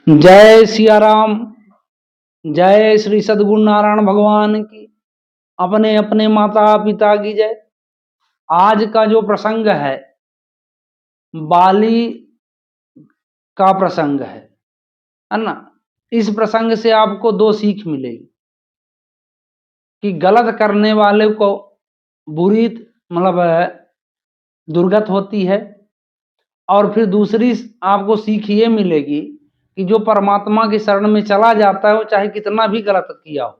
जय सिया राम। जय श्री सद्गुरु नारायण भगवान की। अपने अपने माता पिता की जय। आज का जो प्रसंग है बाली का प्रसंग है ना। इस प्रसंग से आपको दो सीख मिलेगी कि गलत करने वाले को बुरी दुर्गत होती है, और फिर दूसरी आपको सीख ये मिलेगी कि जो परमात्मा की शरण में चला जाता है वो चाहे कितना भी गलत किया हो,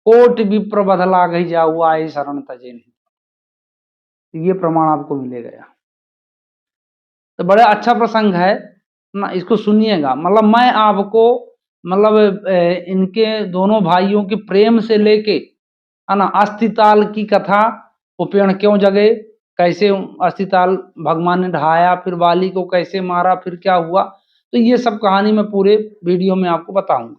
कोट विप्र बदला गई जाऊ आए शरण तजे नहीं, ये प्रमाण आपको मिलेगा। तो बड़ा अच्छा प्रसंग है ना, इसको सुनिएगा। मैं आपको इनके दोनों भाइयों के प्रेम से लेके है ना अस्थिताल की कथा, वो पेड़ क्यों जगे, कैसे अस्थिताल भगवान ने ढहाया, फिर बाली को कैसे मारा, फिर क्या हुआ, तो ये सब कहानी मैं पूरे वीडियो में आपको बताऊंगा।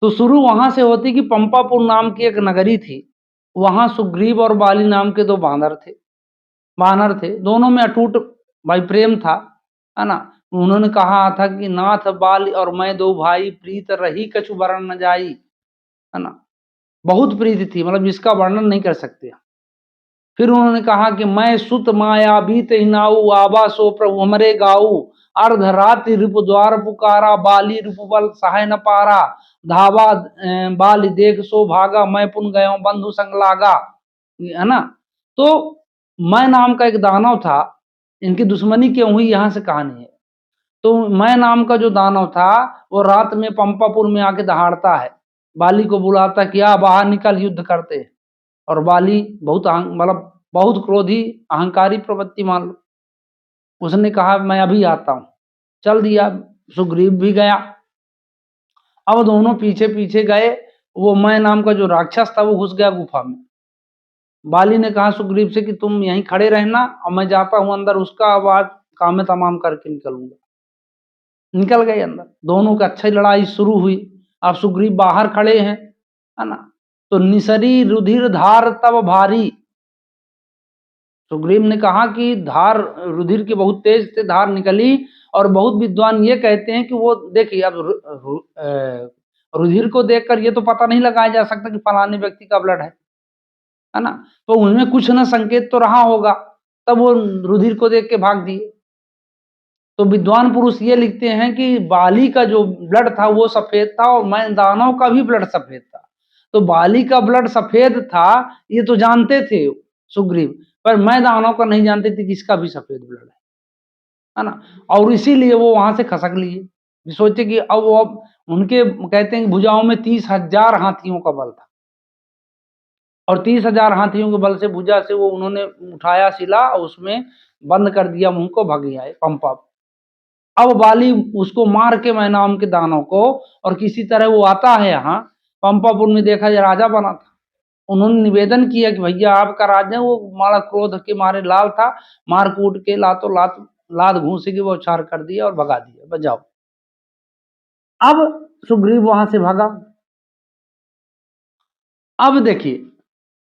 तो शुरू वहां से होती कि पंपापुर नाम की एक नगरी थी। वहां सुग्रीव और बाली नाम के दो बानर थे। दोनों में अटूट भाई प्रेम था, है ना। उन्होंने कहा था कि नाथ बाल और मैं दो भाई, प्रीत रही कछु वर्ण न जाई, है ना। बहुत प्रीति थी, जिसका वर्णन नहीं कर सकते। फिर उन्होंने कहा कि मैं सुत माया बीत हिनाऊ, आबा सो प्रभु हमरे गाऊ, अर्ध रात्रि रिपु द्वार पुकारा, बाली रिपु बल सहाय न पारा, धावा बाली देख सो भागा, मैं पुन गयो बंधु संग लागा, है ना। तो मैं नाम का एक दानव था, इनकी दुश्मनी क्यों हुई यहाँ से कहानी है। तो मैं नाम का जो दानव था वो रात में पंपापुर में आके दहाड़ता है, बाली को बुलाता कि आ बाहर निकल युद्ध करते हैं। और बाली बहुत क्रोधी अहंकारी प्रवृत्ति मान लो, उसने कहा मैं अभी आता हूं। चल दिया, सुग्रीव भी गया। अब दोनों पीछे पीछे गए। वो मैं नाम का जो राक्षस था वो घुस गया गुफा में। बाली ने कहा सुग्रीव से कि तुम यहीं खड़े रहना और मैं जाता हूं अंदर, उसका आवाज काम में तमाम करके निकलूंगा। निकल गए अंदर, दोनों की अच्छी लड़ाई शुरू हुई। अब सुग्रीव बाहर खड़े हैं, है ना। तो निसरी रुधिर धार तब भारी, सुग्रीव ने कहा कि धार रुधिर की बहुत तेज से धार निकली। और बहुत विद्वान ये कहते हैं कि वो देखिए, अब रुधिर को देखकर ये तो पता नहीं लगाया जा सकता कि फलाने व्यक्ति का ब्लड है ना। तो उनमें कुछ ना संकेत तो रहा होगा, तब वो रुधिर को देख के भाग दिए। तो विद्वान पुरुष ये लिखते हैं कि बाली का जो ब्लड था वो सफेद था और मैं दानव का भी ब्लड सफेद था। तो बाली का ब्लड सफेद था ये तो जानते थे सुग्रीव, पर मैं दानव का नहीं जानते थे कि इसका भी सफेद ब्लड है ना। और इसीलिए वो वहां से खसक लिए, सोचे कि अब वो उनके कहते हैं कि भुजाओं में 30,000 हाथियों का बल था, और 30,000 हाथियों के बल से भुजा से वो उन्होंने उठाया शिला और उसमें बंद कर दिया मुंह को, भग आए पंपा। अब बाली उसको मार के मैं नाम के दानव को, और किसी तरह वो आता है यहाँ पंपापुर में, देखा जाए राजा बना था। उन्होंने निवेदन किया कि भैया आपका राज्य, वो मारा क्रोध के मारे लाल था, मार कूट के लातों लात लात घूसे की वो उछार कर दिया और भगा दिया, बजाओ। अब सुग्रीव वहां से भागा। अब देखिए,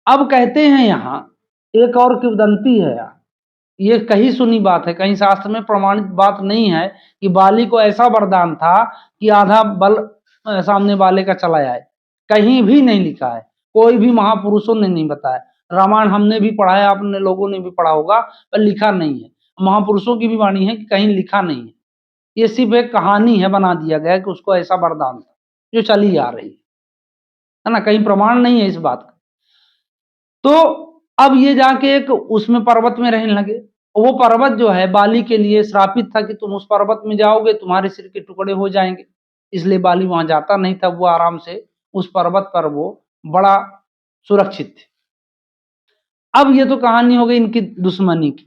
अब कहते हैं यहाँ एक और किंवदंती है यार, ये कहीं सुनी बात है, कहीं शास्त्र में प्रमाणित बात नहीं है कि बाली को ऐसा वरदान था कि आधा बल सामने वाले का चला जाए। कहीं भी नहीं लिखा है, कोई भी महापुरुषों ने नहीं बताया। रामायण हमने भी पढ़ा है, आपने लोगों ने भी पढ़ा होगा, पर लिखा नहीं है। महापुरुषों की भी वाणी है कि कहीं लिखा नहीं है। ये सिर्फ एक कहानी है, बना दिया गया कि उसको ऐसा वरदान था जो चली आ रही है ना, कहीं प्रमाण नहीं है इस बात का। तो अब ये जाके एक उसमें पर्वत में रहने लगे। वो पर्वत जो है बाली के लिए श्रापित था कि तुम उस पर्वत में जाओगे तुम्हारे सिर के टुकड़े हो जाएंगे, इसलिए बाली वहां जाता नहीं था। वो आराम से उस पर्वत पर वो बड़ा सुरक्षित थे। अब ये तो कहानी हो गई इनकी दुश्मनी की।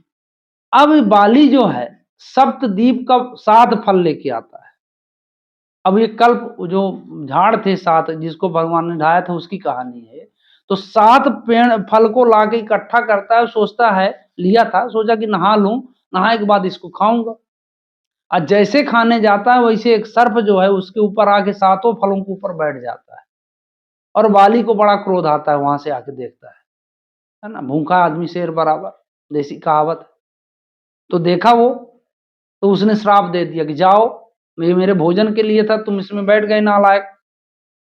अब बाली जो है सप्तद्वीप का 7 फल लेके आता है। अब ये कल्प जो झाड़ थे 7 जिसको भगवान ने ढाया था उसकी कहानी है। तो 7 पेड़ फल को लाके इकट्ठा करता है, सोचता है, लिया था, सोचा कि नहा लूं, नहाए के बाद इसको खाऊंगा। और जैसे खाने जाता है वैसे एक सर्प जो है उसके ऊपर आके 7 फलों के ऊपर बैठ जाता है। और बाली को बड़ा क्रोध आता है, वहां से आके देखता है ना, भूखा आदमी शेर बराबर, देसी कहावत। तो देखा वो, तो उसने श्राप दे दिया कि जाओ ये मेरे भोजन के लिए था, तुम इसमें बैठ गए नालायक।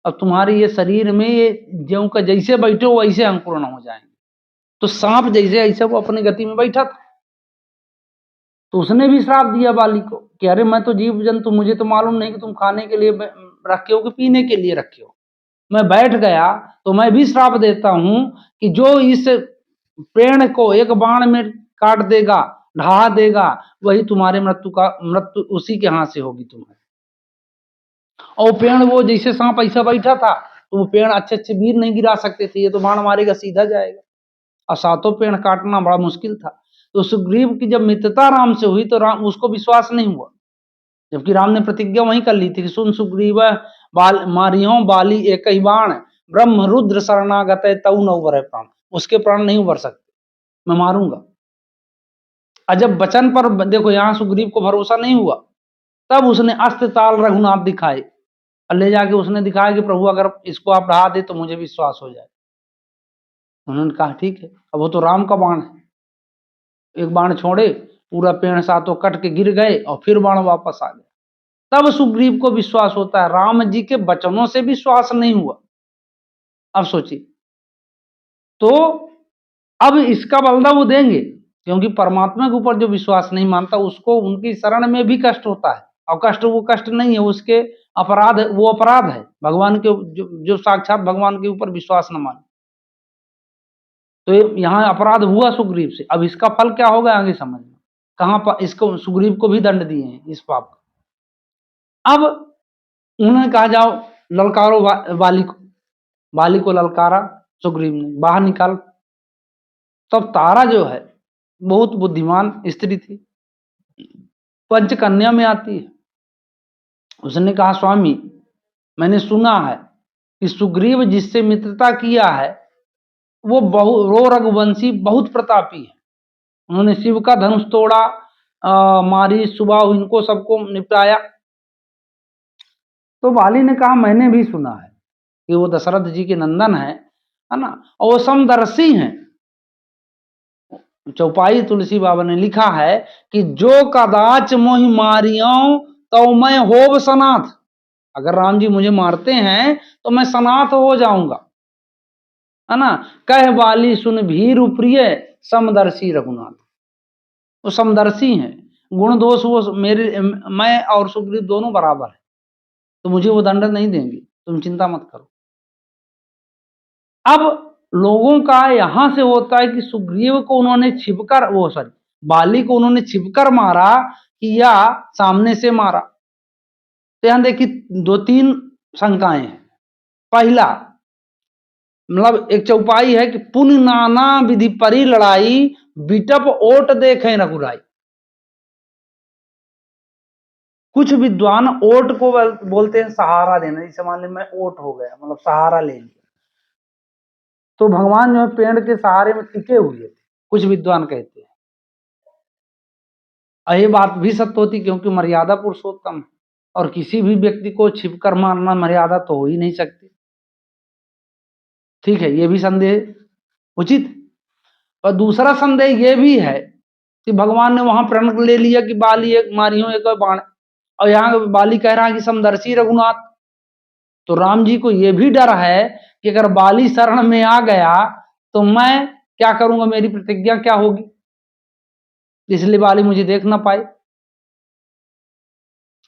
अब तुम्हारे ये शरीर में ये ज्यों का जैसे बैठे हो वैसे अंकुरण हो जाएंगे। तो सांप जैसे ऐसे वो अपनी गति में बैठा था। तो उसने भी श्राप दिया बाली को कि अरे मैं तो जीव जंतु, मुझे तो मालूम नहीं कि तुम खाने के लिए रखे हो कि पीने के लिए रखे हो। मैं बैठ गया तो मैं भी श्राप देता हूं कि जो इस पेड़ को एक बाण में काट देगा, ढहा देगा, वही तुम्हारे मृत्यु उसी के हाथ से होगी तुम्हें। और पेड़ वो जैसे सांप ऐसा बैठा था, तो वो पेड़ अच्छे अच्छे वीर नहीं गिरा सकते थे, ये तो बाण मारेगा सीधा जाएगा। और सातों पेड़ काटना बड़ा मुश्किल था। तो सुग्रीव की जब मित्रता राम से हुई तो राम उसको विश्वास नहीं हुआ, जबकि राम ने प्रतिज्ञा वहीं कर ली थी कि सुन सुग्रीव मारियो बाली एक ही बाण, ब्रह्म रुद्र शरणागत तऊ न उबर प्राण। उसके प्राण नहीं उबर सकते, मैं मारूंगा। और जब वचन पर देखो यहाँ सुग्रीव को भरोसा नहीं हुआ, तब उसने अस्त्र ताल रघुनाथ दिखाए और ले जाके उसने दिखाया कि प्रभु अगर इसको आप ढहा दे तो मुझे विश्वास हो जाए। उन्होंने कहा ठीक है। अब वो तो राम का बाण है, एक बाण छोड़े पूरा पेड़ सातों कट के गिर गए और फिर बाण वापस आ गया। तब सुग्रीव को विश्वास होता है, राम जी के वचनों से विश्वास नहीं हुआ। अब सोचिए, तो अब इसका बदला वो देंगे, क्योंकि परमात्मा के ऊपर जो विश्वास नहीं मानता उसको उनकी शरण में भी कष्ट होता है। और कष्ट वो कष्ट नहीं है, उसके अपराध, वो अपराध है भगवान के, जो साक्षात भगवान के ऊपर विश्वास न माने। तो यहाँ अपराध हुआ सुग्रीव से। अब इसका फल क्या होगा आगे समझना। कहां पर इसको सुग्रीव को भी दंड दिए हैं इस पाप का। अब उन्होंने कहा जाओ ललकारो बाली को। बाली को ललकारा सुग्रीव ने, बाहर निकाल। तब तारा जो है बहुत बुद्धिमान स्त्री थी, पंचकन्या में आती है। उसने कहा स्वामी मैंने सुना है कि सुग्रीव जिससे मित्रता किया है वो रो रघुवंशी बहुत प्रतापी है। उन्होंने शिव का धनुष तोड़ा, मारी सुबाहु, इनको सबको निपटाया। तो बाली ने कहा मैंने भी सुना है कि वो दशरथ जी के नंदन है ना, और वो समदर्शी हैं। चौपाई तुलसी बाबा ने लिखा है कि जो कदाच मोहि मारियो तो मैं होव सनाथ। अगर राम जी मुझे मारते हैं तो मैं सनाथ हो जाऊंगा, है ना। कह बाली सुन भीर प्रिय समदर्शी रघुनाथ। वो समदर्शी हैं, गुण दोष वो मेरे, मैं और सुग्रीव दोनों बराबर है, तो मुझे वो दंड नहीं देंगे, तुम चिंता मत करो। अब लोगों का यहां से होता है कि सुग्रीव को उन्होंने छिपकर, वो सॉरी बाली को उन्होंने छिपकर मारा कि या सामने से मारा। तो यहां देखिए दो तीन शंकाएं हैं। पहला मतलब एक चौपाई है कि पुण्य नाना विधि परी लड़ाई, बिटप ओट देखे रघुराई। कुछ विद्वान ओट को बोलते हैं सहारा देना, जैसे मान ली मैं ओट हो गया, मतलब सहारा ले लिया। तो भगवान जो है पेड़ के सहारे में टिके हुए थे, कुछ विद्वान कहते हैं। ये बात भी सत्य होती क्योंकि मर्यादा पुरुषोत्तम, और किसी भी व्यक्ति को छिपकर मारना मर्यादा तो हो ही नहीं सकती। ठीक है, ये भी संदेह उचित। और दूसरा संदेह ये भी है कि भगवान ने वहां प्रण ले लिया कि बाली एक मारियो एक बाण, और यहाँ बाली कह रहा है कि समदर्शी रघुनाथ। तो राम जी को यह भी डर है कि अगर बाली शरण में आ गया तो मैं क्या करूंगा, मेरी प्रतिज्ञा क्या होगी, इसलिए बाली मुझे देख ना पाए,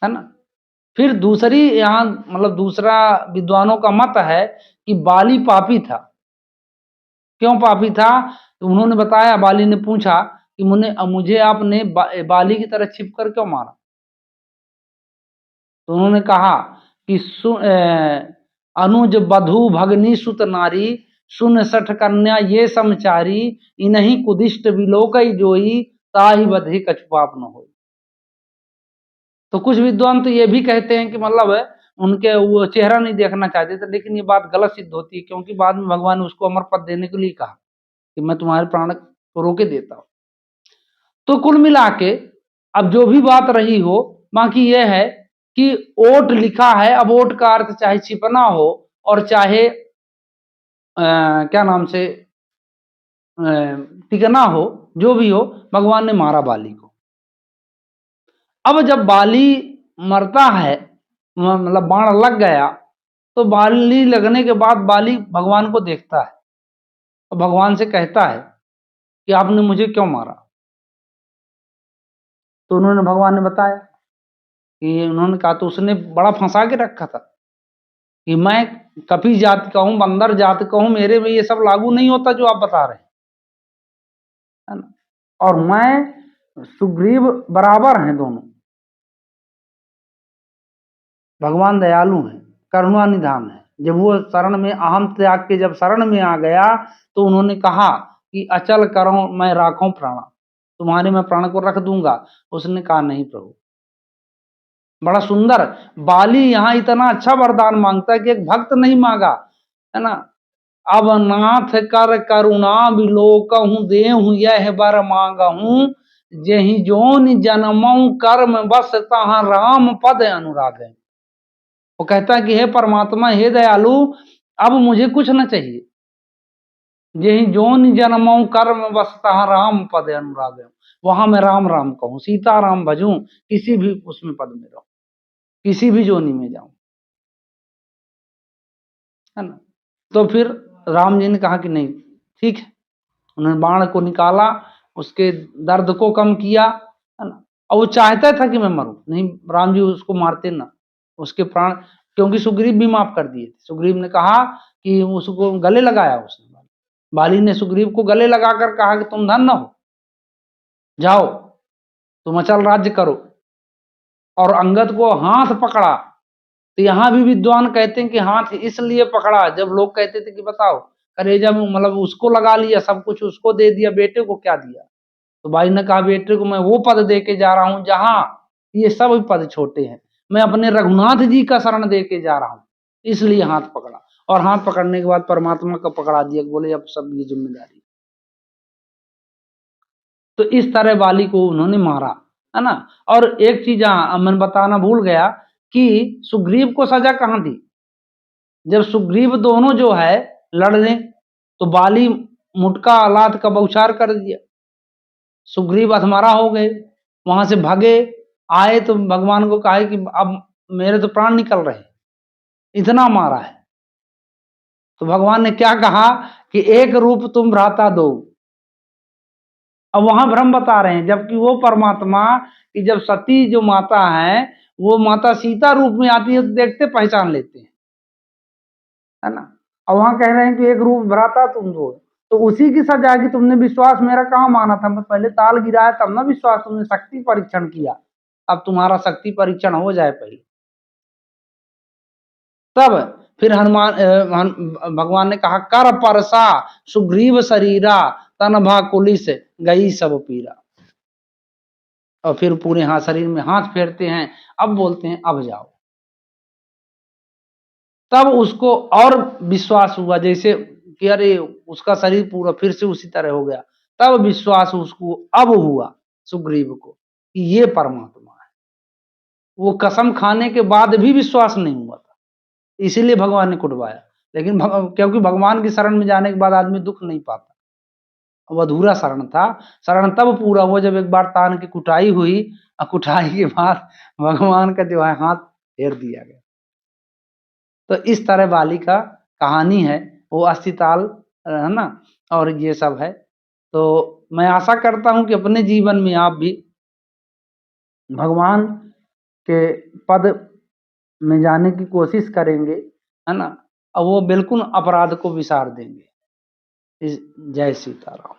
है ना। फिर दूसरी यहाँ मतलब दूसरा विद्वानों का मत है कि बाली पापी था। क्यों पापी था, तो उन्होंने बताया, बाली ने पूछा कि मुझे आपने बाली की तरह छिप कर क्यों मारा। तो उन्होंने कहा कि अनुज बधु भगनी सुत नारी, सुन सठ कन्या ये समचारी, इन्हीं कुदिष्ट विलोक जोई, ताहि बधि कछु पाप न हो। तो कुछ विद्वान तो ये भी कहते हैं कि मतलब उनके वो चेहरा नहीं देखना चाहते थे, लेकिन ये बात गलत सिद्ध होती है क्योंकि बाद में भगवान ने उसको अमर पद देने के लिए कहा कि मैं तुम्हारे प्राण को रोके देता हूं। तो कुल मिला के अब जो भी बात रही हो, बाकी यह है कि ओट लिखा है। अब ओट का अर्थ चाहे छिपना हो और चाहे क्या नाम से टिकना हो, जो भी हो, भगवान ने मारा बाली को। अब जब बाली मरता है, मतलब बाण लग गया, तो बाली लगने के बाद बाली भगवान को देखता है और भगवान से कहता है कि आपने मुझे क्यों मारा। तो उन्होंने भगवान ने बताया कि उन्होंने कहा, तो उसने बड़ा फंसा के रखा था कि मैं कपी जाति का हूं, बंदर जाति का हूं, मेरे में ये सब लागू नहीं होता जो आप बता रहे हैं, है ना। और मैं सुग्रीव बराबर हैं दोनों। भगवान दयालु हैं, करुणा निधान है। जब वो शरण में अहम त्याग के जब शरण में आ गया तो उन्होंने कहा कि अचल करो मैं राखूं प्राण, तुम्हारे मैं प्राण को रख दूंगा। उसने कहा नहीं प्रभु। बड़ा सुंदर बाली यहाँ इतना अच्छा वरदान मांगता है कि एक भक्त नहीं मांगा, है ना। अब नाथ कर करुणा बिलोकहूँ देहूँ यह बर मांगहूँ, जेहि जोनि जन्मऊ कर्म बस तहाँ राम पद अनुराग है। वो कहता है कि हे परमात्मा, हे दयालु, अब मुझे कुछ न चाहिए। जेहि जोनि जन्मऊ कर्म बस तहाँ राम पद अनुराग है। वहां मैं राम राम कहूँ, सीता राम भजूं, किसी भी उसमें पद में रहूं, किसी भी जोनी में जाऊं, है ना। तो फिर राम जी ने कहा कि नहीं ठीक है। उन्होंने बाण को निकाला, उसके दर्द को कम किया, है ना। और वो चाहता था कि मैं मरूं, नहीं राम जी उसको मारते ना, उसके प्राण, क्योंकि सुग्रीव भी माफ कर दिए थे। सुग्रीव ने कहा कि उसको गले लगाया, उसने बाली ने सुग्रीव को गले लगाकर कहा कि तुम धन्य हो, जाओ तुम अचल राज्य करो। और अंगद को हाथ पकड़ा। तो यहाँ भी विद्वान कहते हैं कि हाथ इसलिए पकड़ा, जब लोग कहते थे कि बताओ कलेजा में, मतलब उसको लगा लिया, सब कुछ उसको दे दिया, बेटे को क्या दिया। तो भाई ने कहा बेटे को मैं वो पद दे के जा रहा हूं जहां ये सब पद छोटे हैं, मैं अपने रघुनाथ जी का शरण दे के जा रहा हूं, इसलिए हाथ पकड़ा। और हाथ पकड़ने के बाद परमात्मा का पकड़ा दिया, बोले अब सब ये जिम्मेदारी। तो इस तरह बाली को उन्होंने मारा, है ना। और एक चीज मैं बताना भूल गया कि सुग्रीव को सजा कहां दी। जब सुग्रीव दोनों जो है लड़ने, तो बाली मुटका औलाद का बौछार कर दिया, सुग्रीव अधमरा हो गए, वहां से भागे, आए तो भगवान को कहा कि अब मेरे तो प्राण निकल रहे, इतना मारा है। तो भगवान ने क्या कहा कि एक रूप तुम भ्राता दो। अब वहां भ्रम बता रहे हैं, जबकि वो परमात्मा की जब सती जो माता है, वो माता सीता रूप में आती है तो देखते पहचान लेते हैं, है ना। और वहां कह रहे हैं कि एक रूप भ्राता तुम दो, तो उसी की सजा है कि तुमने विश्वास मेरा कहाँ माना था। मैं पहले ताल गिराया तब ना विश्वास, तुमने शक्ति परीक्षण किया, अब तुम्हारा शक्ति परीक्षण हो जाए पहले तब। फिर भगवान ने कहा कर परसा सुग्रीव शरीरा, तन भा कुलिस गई सब पीरा। और फिर पूरे हाथ शरीर में हाथ फेरते हैं, अब बोलते हैं अब जाओ। तब उसको और विश्वास हुआ, जैसे कि अरे उसका शरीर पूरा फिर से उसी तरह हो गया। तब विश्वास उसको अब हुआ सुग्रीव को कि ये परमात्मा है। वो कसम खाने के बाद भी विश्वास नहीं हुआ था, इसीलिए भगवान ने कुटवाया। लेकिन क्योंकि भगवान की शरण में जाने के बाद आदमी दुख नहीं पाता, वो अधूरा शरण था। शरण तब पूरा हुआ जब एक बार तान की कुटाई हुई, और कुटाई के बाद भगवान का जो है हाथ फेर दिया गया। तो इस तरह बाली का कहानी है, वो 80 ताल, है ना। और ये सब है। तो मैं आशा करता हूं कि अपने जीवन में आप भी भगवान के पद में जाने की कोशिश करेंगे, है ना। और वो बिल्कुल अपराध को विसार देंगे। जय सीताराम।